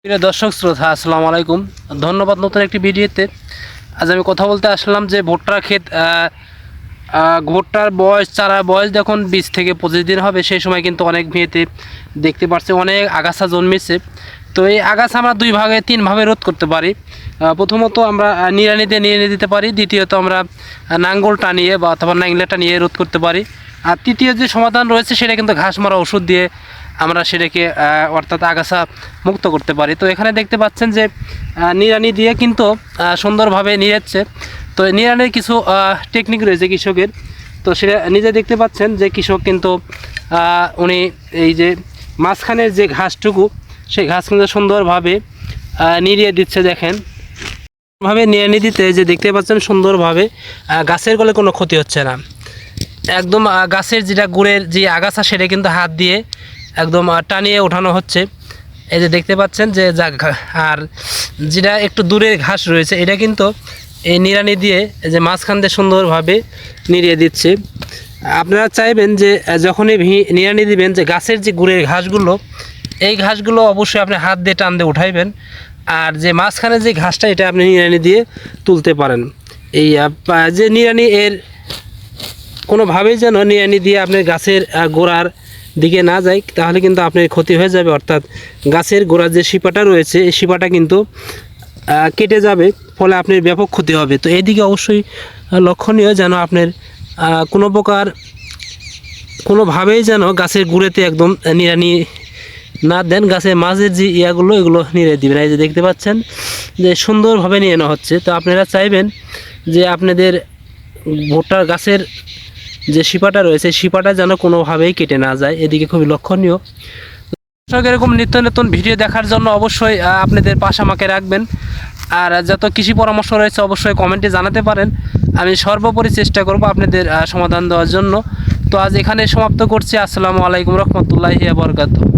প্রিয় দর্শক শ্রোতা আসসালামু আলাইকুম। ধন্যবাদ নতুন একটি ভিডিওতে। আজ আমি কথা বলতে আসলাম যে ভুট্টার ক্ষেত ভুট্টার বয়স চারার বয়স যখন 20 থেকে 25 দিন হবে সেই সময় কিন্তু অনেক ভিয়েতে দেখতে পাচ্ছি অনেক আগাছা জন্মেছে। তো এই আগাছা আমরা তিন ভাবে রোধ করতে পারি। প্রথমত আমরা নিড়ানি দিয়ে নিড়ানি দিতে পারি, দ্বিতীয়ত আমরা নাঙ্গল টানিয়ে বা অথবা নাংলা টানিয়ে রোধ করতে পারি, আর তৃতীয় যে সমাধান রয়েছে সেটা কিন্তু ঘাস মারা ওষুধ দিয়ে আমরা সেটাকে অর্থাৎ আগাছা মুক্ত করতে পারি। তো এখানে দেখতে পাচ্ছেন যে নিড়ানি দিয়ে কিন্তু সুন্দরভাবে নিড়াচ্ছে। তো নিড়ানির কিছু টেকনিক রয়েছে কৃষকের, তো সেটা নিজে দেখতে পাচ্ছেন যে কৃষক কিন্তু উনি এই যে মাঝখানের যে ঘাসটুকু সেই ঘাস কিন্তু সুন্দরভাবে নিড়িয়ে দিচ্ছে। দেখেন ভাবে নিড়ানি দিতে যে দেখতে পাচ্ছেন সুন্দরভাবে গাছের গলে কোনো ক্ষতি হচ্ছে না। একদম গাছের যেটা গুড়ের যে আগাছা সেটা কিন্তু হাত দিয়ে একদম টানিয়ে ওঠানো হচ্ছে। এই যে দেখতে পাচ্ছেন যে আর যেটা একটু দূরের ঘাস রয়েছে এটা কিন্তু এই নিড়ানি দিয়ে যে মাঝখান দিয়ে সুন্দরভাবে নিড়িয়ে দিচ্ছে। আপনারা চাইবেন যে যখনই নিড়ানি দিবেন যে গাছের যে গুড়ের ঘাসগুলো এই ঘাসগুলো অবশ্যই আপনি হাত দিয়ে টান দিয়ে উঠাইবেন, আর যে মাঝখানে যে ঘাসটা এটা আপনি নিড়ানি দিয়ে তুলতে পারেন। এই যে নিড়ানি এর কোনোভাবেই যেন নিড়ানি দিয়ে আপনার গাছের গোড়ার দিকে না যায়, তাহলে কিন্তু আপনার ক্ষতি হয়ে যাবে। অর্থাৎ গাছের গোড়ার যে শিপাটা রয়েছে এই শিপাটা কিন্তু কেটে যাবে, ফলে আপনার ব্যাপক ক্ষতি হবে। তো এইদিকে অবশ্যই লক্ষণীয় যেন আপনার কোনো প্রকার কোনোভাবেই যেন গাছের গুঁড়েতে একদম নিড়ানি না দেন, গাছের মাঝের যে এগুলো নিড়ে দিবেন। এই যে দেখতে পাচ্ছেন যে সুন্দরভাবে নিয়ে নেওয়া হচ্ছে। তো আপনারা চাইবেন যে আপনাদের ভুট্টার গাছের যে শিপাটা রয়েছে শিপাটা যেন কোনোভাবেই কেটে না যায়, এদিকে খুবই লক্ষণীয়। এরকম নিত্য নতুন ভিডিও দেখার জন্য অবশ্যই আপনাদের পাশে আমাকে রাখবেন, আর যত কৃষি পরামর্শ রয়েছে অবশ্যই কমেন্টে জানাতে পারেন। আমি সর্বোপরি চেষ্টা করব আপনাদের সমাধান দেওয়ার জন্য। তো আজ এখানে সমাপ্ত করছি। আসসালামু আলাইকুম রহমতুল্লাহি ওয়া বারাকাতুহু।